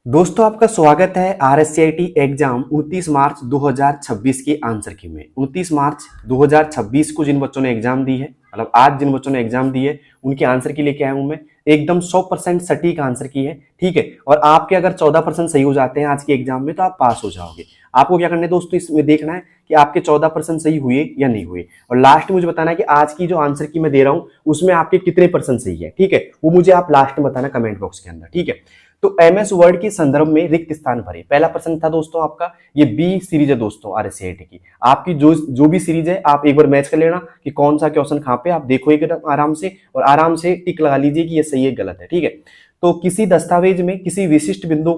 दोस्तों आपका स्वागत है RSCIT एग्जाम 29 मार्च 2026 की आंसर की में। 29 मार्च 2026 को जिन बच्चों ने एग्जाम दी है, मतलब आज जिन बच्चों ने एग्जाम दी है, उनकी आंसर की लेके आया हूं मैं। एकदम 100% सटीक आंसर की है, ठीक है। और आपके अगर 14% सही हो जाते हैं आज के एग्जाम में तो आप पास हो जाओगे। आपको क्या करना है दोस्तों, इसमें देखना है कि आपके 14% सही हुए या नहीं हुए, और लास्ट में मुझे बताना है कि आज की जो आंसर की मैं दे रहा हूं उसमें आपके कितने परसेंट सही है, ठीक है। वो मुझे आप लास्ट में बताना कमेंट बॉक्स के अंदर, ठीक है। तो MS वर्ड के संदर्भ में रिक्त स्थान भरे, पहला प्रश्न था दोस्तों आपका। ये बी सीरीज है दोस्तों RSCIT की। आपकी जो भी सीरीज है आप एक बार मैच कर लेना कि कौन सा क्वेश्चन कहां पे, आप देखो एक आराम से और आराम से टिक लगा लीजिए कि ये सही है गलत है, ठीक है। तो किसी दस्तावेज में किसी विशिष्ट बिंदु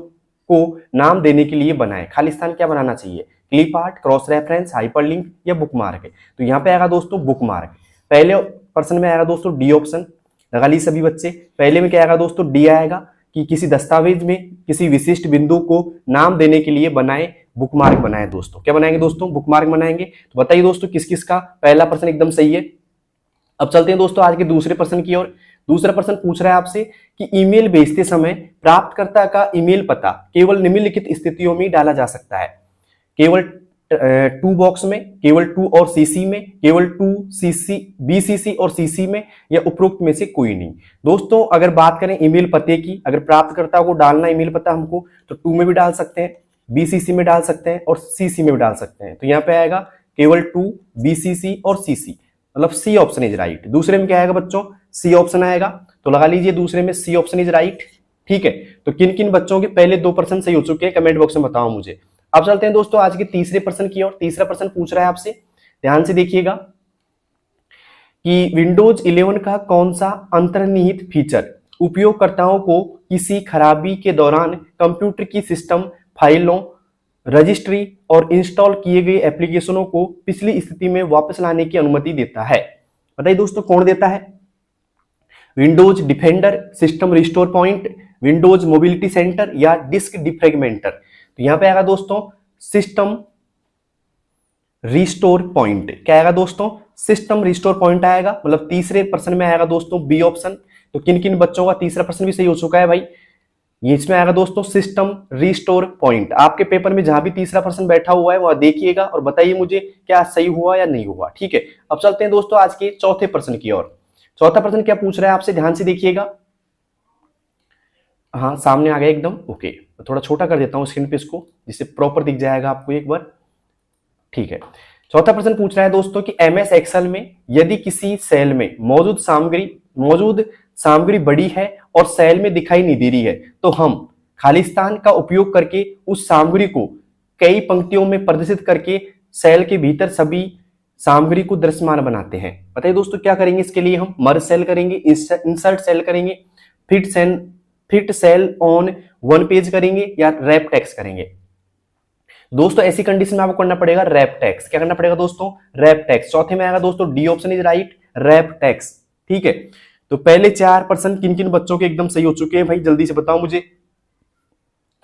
को नाम देने के लिए बनाए, खाली स्थान क्या बनाना चाहिए? Clip art, cross reference, hyperlink या बुकमार्क है। तो यहाँ पे आएगा दोस्तों बुकमार्क। पहले प्रश्न में आएगा दोस्तों डी ऑप्शन, लगा ली सभी बच्चे। पहले में क्या आएगा दोस्तों? डी आएगा कि किसी दस्तावेज में किसी विशिष्ट बिंदु को नाम देने के लिए बनाए, बुकमार्क बनाए दोस्तों। क्या बनाएंगे दोस्तों? बुकमार्क बनाएंगे। तो बताइए दोस्तों किस किस का पहला प्रश्न एकदम सही है। अब चलते हैं दोस्तों आज के दूसरे प्रश्न की ओर। दूसरा प्रश्न पूछ रहा है आपसे कि ईमेल भेजते समय प्राप्तकर्ता का ईमेल पता केवल निम्नलिखित स्थितियों में डाला जा सकता है। केवल टू बॉक्स में, केवल टू और सीसी में, केवल टू सीसी बीसीसी और सीसी में, या उपरोक्त में से कोई नहीं। दोस्तों अगर बात करें ईमेल पते की, अगर प्राप्तकर्ता को डालना ईमेल पता हमको, तो टू में भी डाल सकते हैं, बीसीसी में डाल सकते हैं और सीसी में भी डाल सकते हैं। तो यहाँ पे आएगा केवल टू, बीसीसी और सीसी, मतलब सी ऑप्शन इज राइट। दूसरे में क्या आएगा बच्चों? सी ऑप्शन आएगा। तो लगा लीजिए दूसरे में सी ऑप्शन इज राइट, ठीक है। तो किन किन बच्चों के पहले 2% सही हो चुके हैं कमेंट बॉक्स में बताओ मुझे। अब चलते हैं दोस्तों आज के तीसरे प्रश्न की ओर। तीसरा प्रश्न पूछ रहा है आपसे, ध्यान से देखिएगा कि विंडोज 11 का कौन सा अंतर्निहित फीचर उपयोगकर्ताओं को किसी खराबी के दौरान कंप्यूटर की सिस्टम फाइलों, रजिस्ट्री और इंस्टॉल किए गए एप्लीकेशनों को पिछली स्थिति में वापस लाने की अनुमति देता है? बताइए दोस्तों कौन देता है? Windows defender, system restore point, Windows mobility centre या डिस्क डिफ्रेगमेंटर। तो यहां पे आएगा दोस्तों सिस्टम रिस्टोर पॉइंट। क्या आएगा दोस्तों? सिस्टम रिस्टोर पॉइंट आएगा, मतलब तीसरे प्रश्न में आएगा दोस्तों बी ऑप्शन। तो किन किन बच्चों का तीसरा प्रश्न भी सही हो चुका है भाई? ये इसमें आएगा दोस्तों सिस्टम रिस्टोर पॉइंट। आपके पेपर में जहां भी तीसरा प्रश्न बैठा हुआ है वहां देखिएगा और बताइए मुझे क्या सही हुआ या नहीं हुआ, ठीक है। अब चलते हैं दोस्तों आज के चौथे प्रश्न की ओर। चौथा प्रश्न क्या पूछ रहा है आपसे, ध्यान से देखिएगा। हाँ सामने आ गया एकदम, ओके। थोड़ा छोटा कर देता हूँ स्क्रीन पे इसको, जिससे प्रॉपर दिख जाएगा आपको एक बार, ठीक है। चौथा प्रश्न पूछ रहा है दोस्तों कि MS एक्सेल में यदि किसी सेल में मौजूद सामग्री बड़ी है और सेल में दिखाई नहीं दे रही है, तो हम खालिस्तान का उपयोग करके उस सामग्री को कई पंक्तियों में प्रदर्शित करके सेल के भीतर सभी सामग्री को दृश्यमान बनाते हैं। बताइए दोस्तों क्या करेंगे इसके लिए? हम मर्ज सेल करेंगे, इंसर्ट सेल करेंगे, fit cell on one page करेंगे, या रैप टेक्स्ट करेंगे। दोस्तों ऐसी कंडीशन में आपको करना पड़ेगा रैप टेक्स्ट। क्या करना पड़ेगा दोस्तों? Wrap text. चौथे में आएगा दोस्तों D option is right, wrap text, ठीक है। तो पहले 4% किन किन बच्चों के एकदम सही हो चुके हैं भाई, जल्दी से बताओ मुझे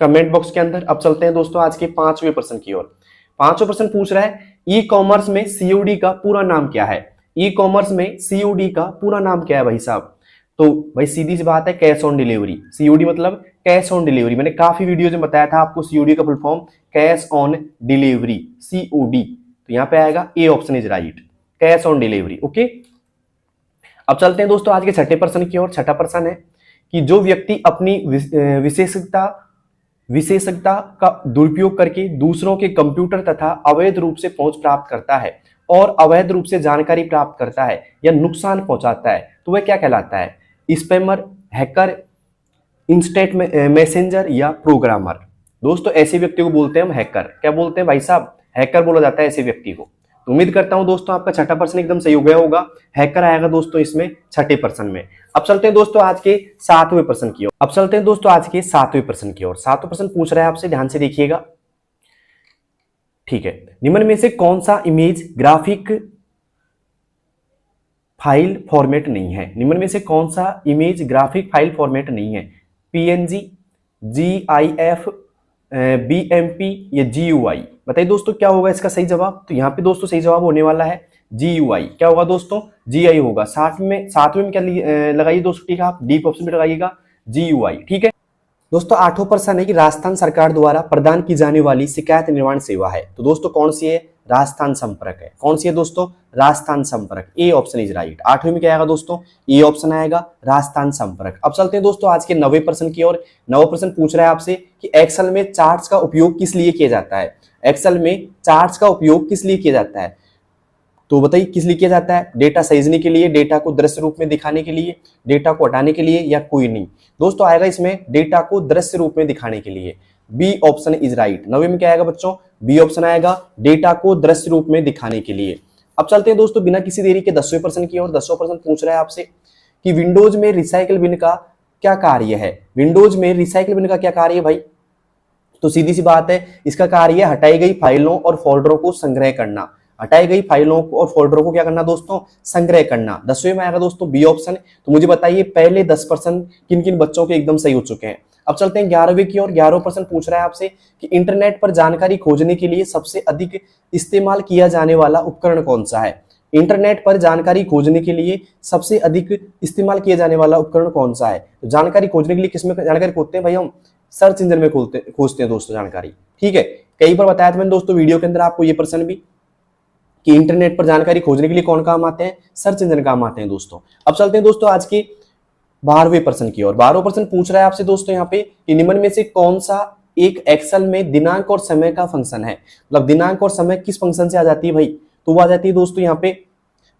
कमेंट बॉक्स के अंदर। अब चलते हैं दोस्तों आज के पांचवें प्रश्न की ओर। पांचवें प्रश्न पूछ रहा है ई कॉमर्स में COD का पूरा नाम क्या है? ई कॉमर्स में COD का पूरा नाम क्या है भाई साहब? तो भाई सीधी सी बात है, कैश ऑन डिलीवरी। COD मतलब कैश ऑन डिलीवरी। मैंने काफी वीडियो में बताया था आपको COD का full form cash on delivery, COD। तो यहाँ पे आएगा ए option is right, cash on delivery, okay. अब चलते हैं दोस्तों आज के छठे प्रश्न की ओर। छठा प्रश्न है कि जो व्यक्ति अपनी विशेषज्ञता का दुरुपयोग करके दूसरों के कंप्यूटर तथा अवैध रूप से पहुंच प्राप्त करता है और अवैध रूप से जानकारी प्राप्त करता है या नुकसान पहुंचाता है, तो वह क्या कहलाता है? स्पैमर, हैकर, इंस्टेंट मैसेंजर या प्रोग्रामर। दोस्तों ऐसे व्यक्ति को बोलते हैं हम हैकर। क्या बोलते हैं भाई साहब? हैकर बोला जाता है ऐसे व्यक्ति को। तो उम्मीद करता हूं दोस्तों आपका छठा प्रश्न एकदम सही हो गया होगा। हैकर आएगा दोस्तों इसमें छठे प्रश्न में। अब चलते हैं दोस्तों आज के सातवें प्रश्न की ओर। सातवें प्रश्न पूछ रहा है आपसे, ध्यान से देखिएगा, ठीक है। निम्न में से कौन सा इमेज ग्राफिक फाइल फॉर्मेट नहीं है? निम्न में से कौन सा इमेज ग्राफिक फाइल फॉर्मेट नहीं है? PNG, GIF, BMP या GUI? बताइए दोस्तों क्या होगा इसका सही जवाब? तो यहाँ पे दोस्तों सही जवाब होने वाला है GUI। क्या होगा दोस्तों? GI होगा। सातवें में क्या लगाइए दोस्तों, ठीक है, आप डी ऑप्शन पे लगाइएगा GUI, ठीक है। दोस्तों 8वां प्रश्न है कि राजस्थान सरकार द्वारा प्रदान की जाने वाली शिकायत निवारण सेवा है, तो दोस्तों कौन सी है? राजस्थान संपर्क है। कौन सी है दोस्तों? Rajasthan Sampark. A option is right. 8वें में क्या आएगा दोस्तों? ए ऑप्शन आएगा, राजस्थान संपर्क। अब चलते हैं दोस्तों आज के 90वें प्रश्न की ओर। 9वां प्रश्न पूछ रहा है आपसे कि एक्सेल में चार्ट्स का उपयोग किस लिए किया जाता है? एक्सेल में चार्ट्स का उपयोग किस लिए किया जाता है? तो बताइए किस लिए किया जाता है? डेटा सहेजने के लिए, डेटा को दृश्य रूप में दिखाने के लिए, डेटा को हटाने के लिए, या कोई नहीं? दोस्तों आएगा इसमें डेटा को दृश्य रूप में दिखाने के लिए। B option is right. 9वें में क्या आएगा बच्चों? बी ऑप्शन आएगा, डेटा को दृश्य रूप में दिखाने के लिए। अब चलते हैं दोस्तों बिना किसी देरी के 10वें प्रश्न की ओर। 10वां प्रश्न पूछ रहा है आपसे कि विंडोज में रिसाइकल बिन का क्या कार्य है? विंडोज में रिसाइकल बिन का क्या कार्य है भाई? तो सीधी सी बात है, इसका कार्य है हटाई गई फाइलों और फोल्डरों को संग्रह करना। हटाई गई फाइलों को और फोल्डरों को क्या करना दोस्तों? संग्रह करना। 10वें में आएगा दोस्तों बी ऑप्शन। तो मुझे बताइए पहले 10% किन किन बच्चों के एकदम सही हो चुके हैं। अब चलते हैं 11वें की ओर। 11वां प्रश्न पूछ रहा है आपसे कि इंटरनेट पर जानकारी खोजने के लिए सबसे अधिक इस्तेमाल किया जाने वाला उपकरण कौन सा है? इंटरनेट पर जानकारी खोजने के लिए सबसे अधिक इस्तेमाल किया जाने वाला उपकरण कौन सा है? तो जानकारी खोजने के लिए किसमें जानकारी खोजते हैं भाई? हम सर्च इंजन में खोजते हैं दोस्तों जानकारी। ठीक है, कई बार बताया था मैंने दोस्तों वीडियो के अंदर आपको ये प्रश्न भी कि इंटरनेट पर जानकारी खोजने के लिए कौन काम आते हैं? सर्च इंजन काम आते हैं दोस्तों। अब चलते हैं दोस्तों आज के 12वें प्रश्न की ओर। 12वां प्रश्न पूछ रहा है आपसे दोस्तों यहाँ पे कि निम्न में से कौन सा एक एक्सेल में दिनांक और समय का फंक्शन है? मतलब दिनांक और समय किस फंक्शन से आ जाती है भाई? तो वो आ जाती है दोस्तों यहाँ पे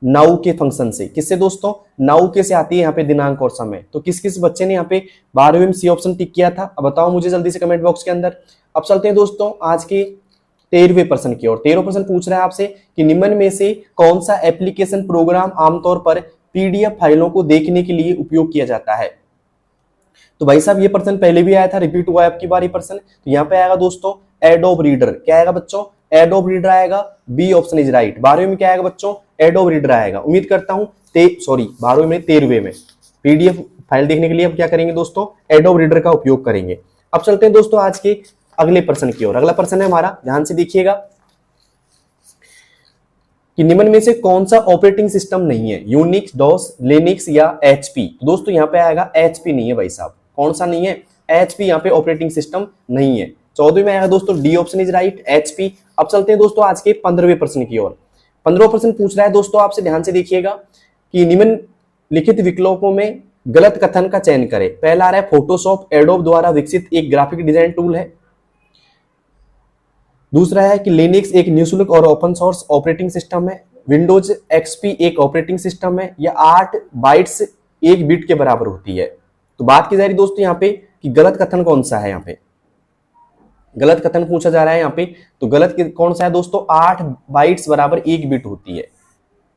नाउ के फंक्शन से। किससे दोस्तों? नाउ के से आती है यहाँ पे दिनांक और समय। तो किस किस बच्चे ने यहाँ पे 12वें में सी ऑप्शन टिक किया था? अब बताओ मुझे जल्दी से कमेंट बॉक्स के अंदर। अब चलते हैं दोस्तों आज के 13वें प्रश्न की ओर। 13वां प्रश्न पूछ रहा है आपसे कि निम्न में से कौन सा एप्लीकेशन प्रोग्राम आमतौर पर पीडीएफ फाइलों को देखने के लिए उपयोग किया जाता है? तो भाई साहब ये प्रश्न पहले भी आया था, रिपीट हुआ है आपकी बारी प्रश्न। तो यहाँ पे आएगा दोस्तों एडोब रीडर। क्या आएगा बच्चों? एडोब रीडर आएगा। B option is right. 12वें में क्या आएगा बच्चों? एडोब रीडर आएगा। उम्मीद करता हूं 12वें में 13वें में पीडीएफ फाइल देखने के लिए अब क्या करेंगे दोस्तों? एडोब रीडर का उपयोग करेंगे। अब चलते हैं दोस्तों आज के अगले प्रश्न की ओर। अगला प्रश्न है हमारा, ध्यान से देखिएगा कि निम्न में से कौन सा ऑपरेटिंग सिस्टम नहीं है? यूनिक्स, डॉस, लिनक्स या एचपी? दोस्तों यहाँ पे आएगा एचपी नहीं है भाई साहब। कौन सा नहीं है? एचपी यहाँ पे ऑपरेटिंग सिस्टम नहीं है। 14वें में आएगा दोस्तों D option is right, HP. अब चलते हैं दोस्तों आज के 15वें प्रश्न की ओर। 15वां प्रश्न पूछ रहा है दोस्तों आपसे, ध्यान से देखिएगा कि निम्न लिखित विकल्पों में गलत कथन का चयन करें। पहला आ रहा है फोटोशॉप एडोब द्वारा विकसित एक ग्राफिक डिजाइन टूल है। दूसरा है कि लिनक्स एक निःशुल्क और ओपन सोर्स ऑपरेटिंग सिस्टम है। विंडोज एक्सपी एक ऑपरेटिंग सिस्टम है। या 8 बाइट्स 1 बिट के बराबर होती है। तो बात की जा रही दोस्तों यहाँ पे कि गलत कथन कौन सा है? यहाँ पे गलत कथन पूछा जा रहा है यहाँ पे। तो गलत कौन सा है दोस्तों? 8 बाइट्स बराबर 1 बिट होती है।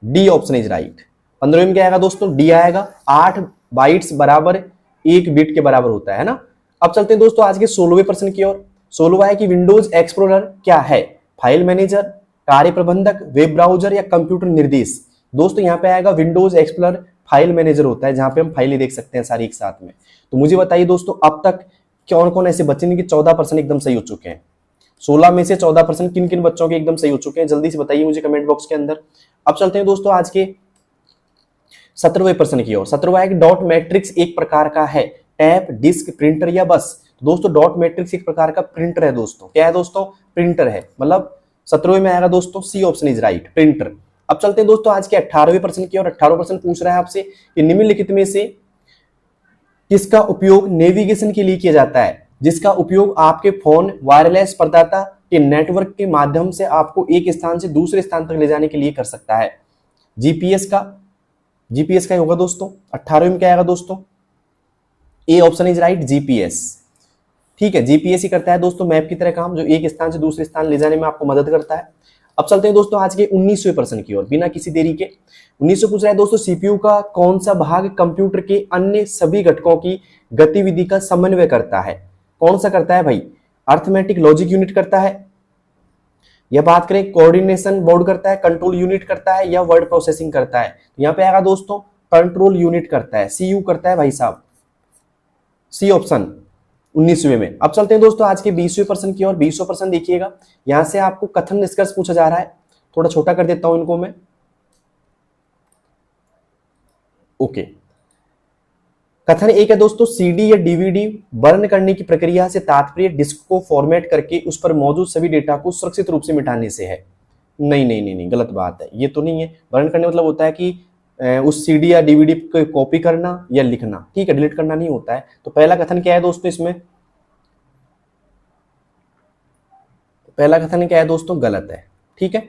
D option is right. 15वें में क्या आएगा दोस्तों? डी आएगा। 8 बाइट्स बराबर 1 बिट के बराबर होता है ना। अब चलते हैं दोस्तों आज के 16वें प्रश्न की ओर। 16वां है कि विंडोज एक्सप्लोरर क्या है? फाइल मैनेजर, कार्य प्रबंधक, वेब ब्राउजर या कंप्यूटर निर्देश? दोस्तों यहाँ पे आएगा विंडोज एक्सप्लोरर फाइल मैनेजर होता है, जहां पे हम फाइलें देख सकते हैं सारी एक साथ में। तो मुझे बताइए दोस्तों अब तक कौन कौन ऐसे बच्चे जिनके 14% एकदम सही हो चुके हैं? 16 में से 14% किन किन बच्चों के एकदम सही हो चुके हैं? जल्दी से बताइए मुझे कमेंट बॉक्स के अंदर। अब चलते हैं दोस्तों आज के 17वें प्रश्न की ओर। 17वां है कि डॉट मैट्रिक्स एक प्रकार का है? टैप, डिस्क, प्रिंटर या बस? दोस्तों डॉट मैट्रिक्स एक प्रकार का प्रिंटर है दोस्तों। क्या है दोस्तों? प्रिंटर है। मतलब 17वें में आएगा दोस्तों C option is right, printer. अब चलते हैं दोस्तों आज के 18वें प्रश्न की ओर। 18वां प्रश्न पूछ रहा है आपसे कि निम्नलिखित में से किसका उपयोग नेविगेशन के लिए किया जाता है? जिसका उपयोग आपके फोन वायरलेस प्रदाता के नेटवर्क के माध्यम से आपको एक स्थान से दूसरे स्थान तक ले जाने के लिए कर सकता है। जीपीएस का होगा दोस्तों। 18वें में क्या आएगा दोस्तों? ए ऑप्शन इज राइट, जीपीएस। ठीक है, जीपीएस ही करता है दोस्तों मैप की तरह काम, जो एक स्थान से दूसरे स्थान ले जाने में आपको मदद करता है। अब चलते हैं दोस्तों आज के 19वें प्रश्न की ओर बिना किसी देरी के। 1900 पूछ रहा है दोस्तों सीपीयू का कौन सा भाग कंप्यूटर के अन्य सभी घटकों की गतिविधि का समन्वय करता है? कौन सा करता है भाई? अर्थमेटिक लॉजिक यूनिट करता है, या बात करें कोऑर्डिनेशन बोर्ड करता है, कंट्रोल यूनिट करता है, या वर्ड प्रोसेसिंग करता है? यहाँ पे आएगा दोस्तों कंट्रोल यूनिट करता है, सीयू करता है भाई साहब, सी ऑप्शन 19वें में। अब चलते हैं दोस्तों आज के 20वें प्रश्न की ओर। 20वां प्रश्न देखिएगा, यहां से आपको कथन निष्कर्ष पूछा जा रहा है। थोड़ा छोटा कर देता हूं इनको मैं। ओके, कथन एक है दोस्तों, सीडी या डीवीडी बर्न करने की प्रक्रिया से तात्पर्य डिस्क को फॉर्मेट करके उस पर मौजूद सभी डेटा को सुरक्षित रूप से मिटाने से है। नहीं नहीं नहीं नहीं, गलत बात है, ये तो नहीं है। बर्न करने मतलब होता है कि उस सीडी या डीवीडी को कॉपी करना या लिखना, ठीक है, डिलीट करना नहीं होता है। तो पहला कथन क्या है दोस्तों इसमें, पहला कथन क्या है दोस्तों, गलत है, ठीक है।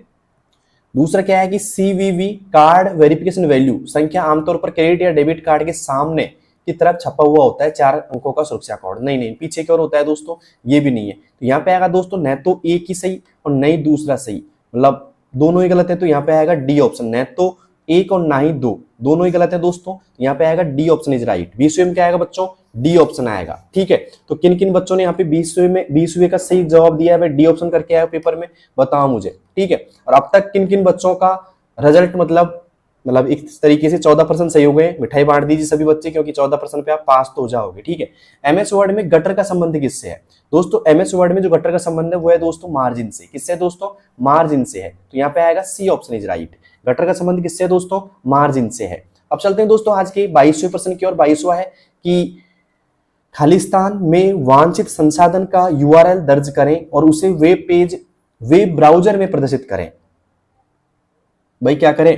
दूसरा क्या है कि सीवीवी कार्ड वेरिफिकेशन वैल्यू संख्या आमतौर पर क्रेडिट या डेबिट कार्ड के सामने की तरफ छपा हुआ होता है 4 अंकों का सुरक्षा कोड। नहीं नहीं, पीछे की ओर होता है दोस्तों, ये भी नहीं है। तो यहाँ पे आएगा दोस्तों न तो एक ही सही और न ही दूसरा सही, मतलब दोनों ही गलत है। तो यहाँ पे आएगा डी ऑप्शन, न तो एक और ना ही दो, दोनों ही गलत है दोस्तों। यहाँ पे आएगा डी ऑप्शन इज राइट। 20वें में क्या आएगा बच्चों, डी ऑप्शन आएगा, ठीक है। तो किन किन बच्चों ने यहाँ पे 20वें का सही जवाब दिया है, डी ऑप्शन करके आया पेपर में, बताओ मुझे, ठीक है। और अब तक किन किन बच्चों का रिजल्ट मतलब एक तरीके से 14% सही हो गए। मिठाई बांट दीजिए सभी बच्चे, क्योंकि 14% पे आप पास तो हो जाओगे, ठीक है। एमएस वर्ड में गटर का संबंध किससे है दोस्तों, एमएस वर्ड में जो गटर का संबंध है वो है दोस्तों मार्जिन से। किससे दोस्तों, मार्जिन से है। तो यहाँ पे आएगा C option is right. Gutter का संबंध किससे है दोस्तों, मार्जिन से है। अब चलते हैं दोस्तों आज के 22वें प्रश्न की ओर। 22वां है कि खालिस्तान में वांछित संसाधन का यूआरएल दर्ज करें और उसे वेब ब्राउजर में प्रदर्शित करें। भाई क्या करें,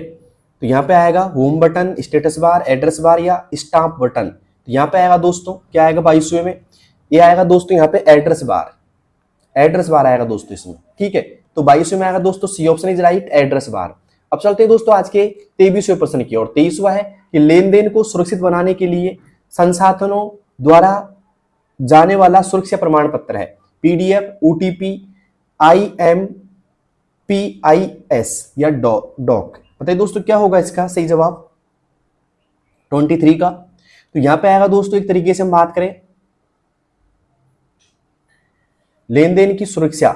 तो यहाँ पे आएगा home button, status bar, address bar या स्टाम्प बटन। तो यहाँ पे आएगा दोस्तों, क्या आएगा 22वें में, ये आएगा दोस्तों यहाँ पे एड्रेस बार, एड्रेस बार आएगा दोस्तों इसमें, ठीक है। तो 22वें में आएगा दोस्तों C option is right, address bar. अब चलते हैं दोस्तों आज के 23वें प्रश्न की ओर। 23वां है कि लेन देन को सुरक्षित बनाने के लिए संसाधनों द्वारा जाने वाला सुरक्षा प्रमाण पत्र है पीडीएफ, ओटीपी, IMPIS या डॉक। बताइए दोस्तों क्या होगा इसका सही जवाब 23 का। तो यहां पे आएगा दोस्तों, एक तरीके से हम बात करें, लेन देन की सुरक्षा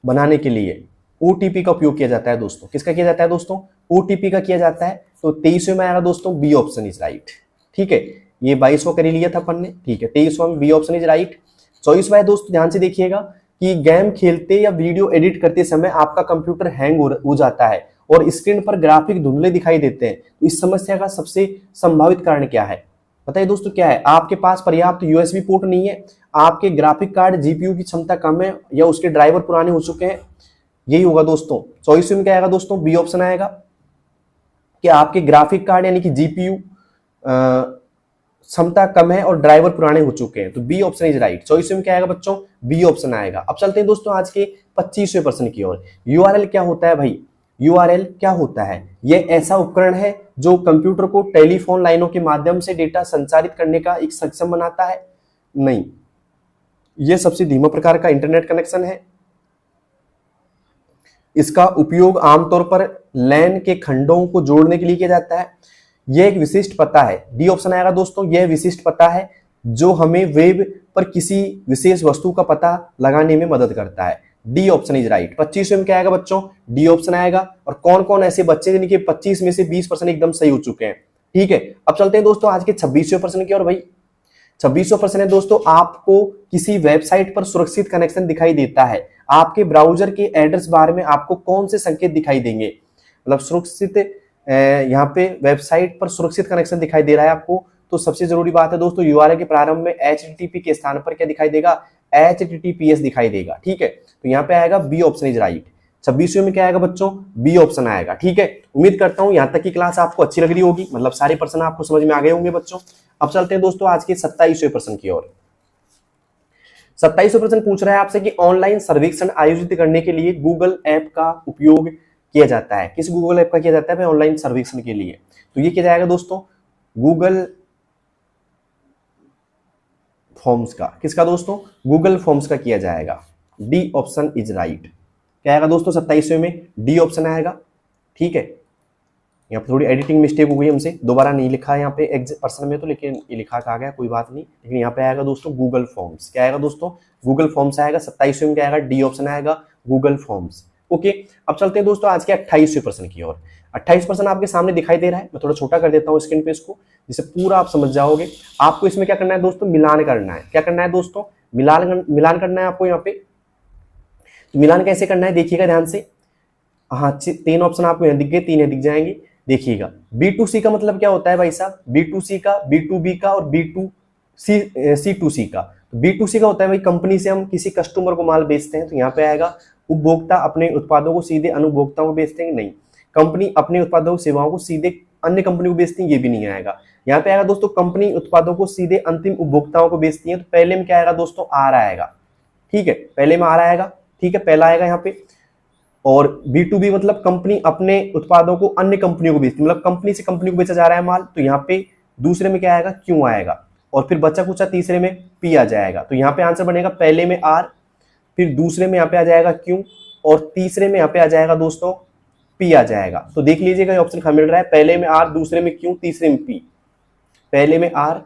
बनाने के लिए ओटीपी का उपयोग किया जाता है दोस्तों। किसका किया जाता है दोस्तों, ओटीपी का किया जाता है। तो 23वें में आएगा दोस्तों बी ऑप्शन इज राइट, ठीक है। ये 22वां कर लिया था अपन ने, ठीक है। 23वां में बी ऑप्शन इज राइट। 24वां है दोस्तों, ध्यान से देखिएगा कि गेम खेलते या वीडियो एडिट करते समय आपका कंप्यूटर हैंग हो जाता है और स्क्रीन पर ग्राफिक धुंधले दिखाई देते हैं। तो इस समस्या का सबसे संभावित कारण क्या है, बताइए दोस्तों क्या है। आपके पास पर्याप्त यूएसबी पोर्ट नहीं है, आपके ग्राफिक कार्ड जीपीयू की क्षमता कम है, या उसके ड्राइवर पुराने हो चुके हैं, यही होगा दोस्तों। 24वें में क्या आएगा दोस्तों, बी ऑप्शन आएगा कि आपके ग्राफिक कार्ड यानी कि जीपीयू क्षमता कम है और ड्राइवर पुराने हो चुके हैं। तो बी ऑप्शन इज राइट। 24वें में क्या आएगा बच्चों, बी ऑप्शन आएगा। अब चलते हैं दोस्तों आज के 25वें प्रश्न की ओर। यूआरएल क्या होता है भाई, यूआरएल क्या होता है, यह ऐसा उपकरण है जो कंप्यूटर को टेलीफोन लाइनों के माध्यम से डेटा संचारित करने का एक सक्षम बनाता है। नहीं, यह सबसे धीमा प्रकार का इंटरनेट कनेक्शन है। इसका उपयोग आमतौर पर लैन के खंडों को जोड़ने के लिए किया जाता है। यह एक विशिष्ट पता है, डी ऑप्शन आएगा दोस्तों। यह विशिष्ट पता है जो हमें वेब पर किसी विशेष वस्तु का पता लगाने में मदद करता है। D option is right. 25वें में क्या आएगा बच्चों, डी ऑप्शन आएगा। और कौन कौन ऐसे बच्चे जिनके 25 में से 20% एकदम सही हो चुके हैं, ठीक है। अब चलते हैं दोस्तों आज के 26वें प्रश्न की ओर। भाई 26वां प्रश्न है दोस्तों, आपको किसी वेबसाइट पर सुरक्षित कनेक्शन दिखाई देता है, आपके ब्राउजर के एड्रेस बार में आपको कौन से संकेत दिखाई देंगे। मतलब सुरक्षित, यहाँ पे वेबसाइट पर सुरक्षित कनेक्शन दिखाई दे रहा है आपको, तो सबसे जरूरी बात है दोस्तों यूआरएल के प्रारंभ में HTTP के स्थान पर क्या दिखाई देगा, HTTPS दिखाई देगा, ठीक है। तो यहाँ पे आएगा बी ऑप्शन इज राइट। 26वें में क्या आएगा बच्चों, बी ऑप्शन आएगा, ठीक है। उम्मीद करता हूं यहाँ तक की क्लास आपको अच्छी लग रही होगी, मतलब सारे प्रश्न आपको समझ में आ गए होंगे बच्चों। अब चलते हैं दोस्तों आज के 27वें प्रश्न की ओर। 27वां प्रश्न पूछ रहा है आपसे कि ऑनलाइन सर्वेक्षण आयोजित करने के लिए गूगल ऐप का उपयोग किया जाता है। किस गूगल ऐप का किया जाता है ऑनलाइन सर्वेक्षण के लिए, तो ये किया जाएगा दोस्तों गूगल फॉर्म्स का। किसका दोस्तों, गूगल फॉर्म्स का किया जाएगा। D option is right. क्या आएगा दोस्तों 27वें में, डी ऑप्शन आएगा, ठीक है। यहाँ पे थोड़ी एडिटिंग मिस्टेक हो गई हमसे, दोबारा नहीं लिखा है यहाँ पे प्रश्न में तो, लेकिन ये लिखा आ गया, कोई बात नहीं। लेकिन यहाँ पे आएगा दोस्तों गूगल फॉर्म्स। क्या आएगा दोस्तों, गूगल फॉर्म्स आएगा। 27वें में क्या आएगा, डी ऑप्शन आएगा, गूगल फॉर्म्स, ओके। अब चलते हैं दोस्तों आज के 28वें प्रश्न की ओर। 28 प्रश्न आपके सामने दिखाई दे रहा है, मैं थोड़ा छोटा कर देता हूँ स्क्रीन पे इसको, जिससे पूरा आप समझ जाओगे। आपको इसमें क्या करना है दोस्तों, मिलान करना है। क्या करना है दोस्तों, मिलान करना है आपको यहाँ पे। तो मिलान कैसे करना है देखिएगा ध्यान से। हाँ 3 ऑप्शन आपको यहाँ दिख गए, 3 दिख जाएंगे। देखिएगा, B2C का मतलब क्या होता है भाई साहब, B2C का, B2B का और C2C का। B2C का होता है भाई कंपनी से हम किसी कस्टमर को माल बेचते हैं, तो यहाँ पे आएगा उपभोक्ता अपने उत्पादों को सीधे अन्य उपभोक्ताओं को बेचते हैं, नहीं। कंपनी अपने उत्पादों सेवाओं को सीधे अन्य कंपनी को बेचती है, ये भी नहीं आएगा। यहाँ पे आएगा दोस्तों कंपनी उत्पादों को सीधे अंतिम उपभोक्ताओं को बेचती है, तो पहले में क्या आएगा दोस्तों, आर आएगा, ठीक है, पहले में आर आएगा, ठीक है, पहला आएगा यहाँ पे। और B2B मतलब कंपनी अपने उत्पादों को अन्य कंपनियों को बेचती है, मतलब कंपनी से कंपनी को बेचा जा रहा है माल, तो यहाँ पे दूसरे में क्या आएगा, क्यों आएगा, और फिर बचा कुचा तीसरे में पी आ जाएगा। तो यहाँ पे आंसर बनेगा पहले में आर, फिर दूसरे में यहाँ पे आ जाएगा क्यों, और तीसरे में यहाँ पे आ जाएगा दोस्तों पी आ जाएगा। तो देख लीजिएगा ऑप्शन कहाँ मिल रहा है, पहले में आर, दूसरे में क्यों, तीसरे में पी, पहले में आर,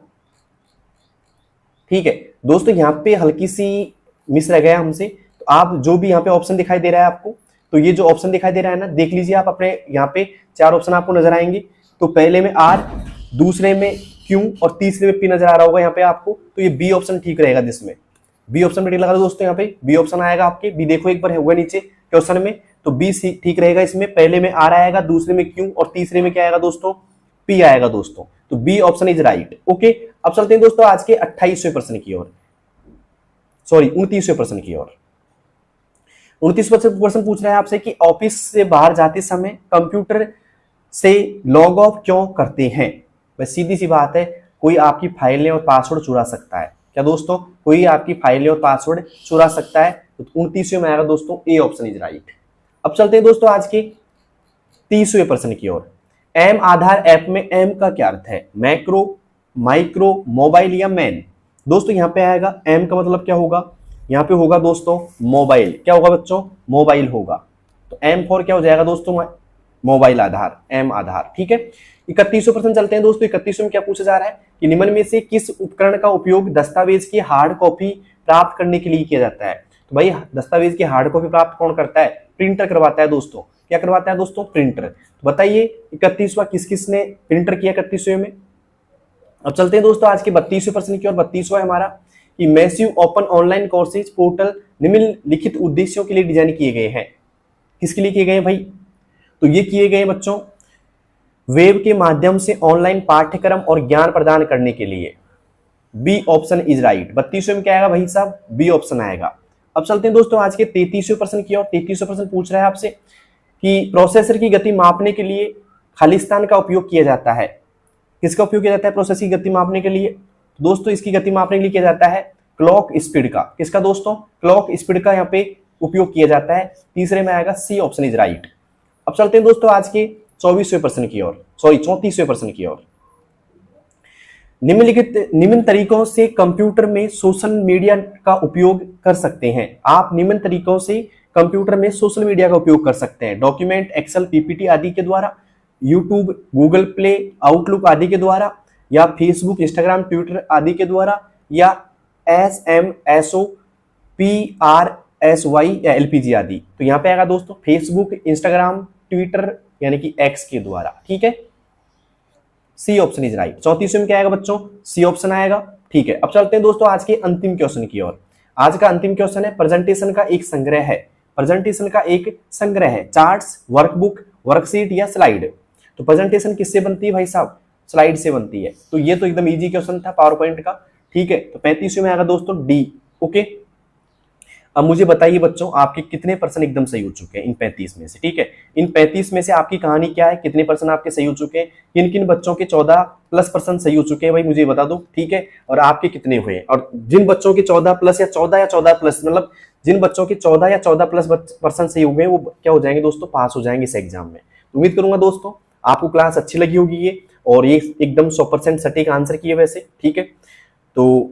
ठीक है दोस्तों। यहाँ पे हल्की सी मिस रह गया हमसे, तो आप जो भी यहाँ पे ऑप्शन दिखाई दे रहा है आपको, तो ये जो ऑप्शन दिखाई दे रहा है ना, देख लीजिए आप अपने यहाँ पे 4 ऑप्शन आपको नजर आएंगे। तो पहले में आर, दूसरे में क्यों और तीसरे में पी नजर आ रहा होगा यहाँ पे आपको, तो ये बी ऑप्शन ठीक रहेगा। जिसमें बी ऑप्शन पे टिक लगा दो दोस्तों, यहाँ पे बी ऑप्शन आएगा आपके, बी देखो एक बार हुआ नीचे क्वेश्चन में, तो बी ठीक रहेगा। इसमें पहले में आर आएगा, दूसरे में क्यों और तीसरे में क्या आएगा दोस्तों, पी आएगा दोस्तों, तो B option is right. Okay, अब चलते हैं दोस्तों आज के 28वें प्रश्न की ओर, सॉरी 29वें प्रश्न की ओर। 29वां प्रश्न पूछ रहा है आपसे कि ऑफिस से बाहर जाते समय कंप्यूटर से लॉग ऑफ क्यों करते हैं। बस सीधी सी बात है, कोई आपकी फाइलें और पासवर्ड चुरा सकता है। क्या दोस्तों, कोई आपकी फाइलें और पासवर्ड चुरा सकता है, तो 29वें में आएगा दोस्तों ए ऑप्शन इज राइट। अब चलते हैं दोस्तों आज के 30वें प्रश्न की ओर। एम आधार ऐप में एम का क्या अर्थ है, मैक्रो, माइक्रो, मोबाइल या मैन। दोस्तों यहाँ पे आएगा एम का मतलब क्या होगा, यहाँ पे होगा दोस्तों मोबाइल। क्या होगा बच्चों, मोबाइल होगा। तो एम फॉर क्या हो जाएगा दोस्तों, मोबाइल आधार, एम आधार, ठीक है। 31वें प्रश्न चलते हैं दोस्तों। 31वें में क्या पूछा जा रहा है कि निम्न में से किस उपकरण का उपयोग दस्तावेज की हार्ड कॉपी प्राप्त करने के लिए किया जाता है। तो भाई दस्तावेज की हार्ड कॉपी प्राप्त कौन करता है, प्रिंटर करवाता है दोस्तों। क्या करवाता है दोस्तों, प्रिंटर। तो बताइए 31वां किस किस ने प्रिंटर किया 31वें में। अब चलते हैं दोस्तों आज के 32वें प्रश्न की ओर। 32वां हमारा कि massive open online courses portal निम्नलिखित उद्देश्यों के लिए डिजाइन किए गए हैं। किसके लिए किए गए हैं भाई, तो ये किए गए बच्चों वेब के माध्यम से ऑनलाइन पाठ्यक्रम और ज्ञान प्रदान करने के लिए। B option is right. 32वें में क्या आएगा भाई साहब, बी ऑप्शन आएगा। अब चलते हैं दोस्तों आज के 33वें प्रश्न की ओर। 33वां प्रश्न पूछ रहा है आपसे कि प्रोसेसर की गति मापने के लिए खालिस्तान का उपयोग किया जाता है। किसका उपयोग किया जाता है प्रोसेसर की गति मापने के लिए, दोस्तों इसकी गति मापने के लिए किया जाता है क्लॉक स्पीड का। किसका दोस्तों, क्लॉक स्पीड का यहाँ पे उपयोग किया जाता है। तीसरे में आएगा सी ऑप्शन इज राइट। अब चलते हैं दोस्तों आज के 24वें प्रश्न की ओर, सॉरी 34वें प्रश्न की ओर। निम्न तरीकों से कंप्यूटर में सोशल मीडिया का उपयोग कर सकते हैं। आप निम्न तरीकों से कंप्यूटर में सोशल मीडिया का उपयोग कर सकते हैं। डॉक्यूमेंट, एक्सेल, पीपीटी आदि के द्वारा, यूट्यूब, गूगल प्ले, आउटलुक आदि के द्वारा, या फेसबुक, इंस्टाग्राम, ट्विटर आदि के द्वारा, या SMSO, PRSY या LPG आदि। तो यहाँ पे आएगा दोस्तों फेसबुक, इंस्टाग्राम, ट्विटर यानी कि एक्स के द्वारा, ठीक है। C option is right. 34वें में क्या आएगा बच्चों, सी ऑप्शन आएगा, ठीक है। अब चलते हैं दोस्तों आज के अंतिम क्वेश्चन की ओर। आज का अंतिम क्वेश्चन है प्रेजेंटेशन का एक संग्रह है। प्रेजेंटेशन का एक संग्रह है, चार्ट्स, वर्कबुक, वर्कशीट या स्लाइड। तो प्रेजेंटेशन किससे बनती है भाई साहब, स्लाइड से बनती है। तो ये तो एकदम इजी क्वेश्चन था पावर पॉइंट का, ठीक है। तो 35वें में आएगा दोस्तों डी। ओके, अब मुझे बताइए बच्चों आपके कितने परसेंट एकदम सही हो चुके हैं इन 35 में से, ठीक है। इन 35 में से आपकी कहानी क्या है, कितने परसेंट आपके सही हो चुके हैं, किन किन बच्चों के 14+ सही हो चुके हैं भाई मुझे बता दो, ठीक है। और आपके कितने हुए, और जिन बच्चों के 14+ या 14+ मतलब जिन बच्चों के 14 या 14+ सही हो गए वो क्या हो जाएंगे दोस्तों, पास हो जाएंगे इस एग्जाम में। उम्मीद करूंगा दोस्तों आपको क्लास अच्छी लगी होगी ये, और ये एकदम 100% सटीक आंसर किए वैसे, ठीक है। तो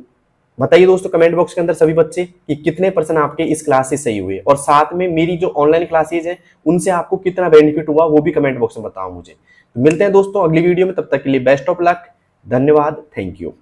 बताइए दोस्तों कमेंट बॉक्स के अंदर सभी बच्चे कि कितने परसेंट आपके इस क्लास से सही हुए, और साथ में मेरी जो ऑनलाइन क्लासेज है उनसे आपको कितना बेनिफिट हुआ वो भी कमेंट बॉक्स में बताओ मुझे। तो मिलते हैं दोस्तों अगली वीडियो में, तब तक के लिए बेस्ट ऑफ लक, धन्यवाद, थैंक यू।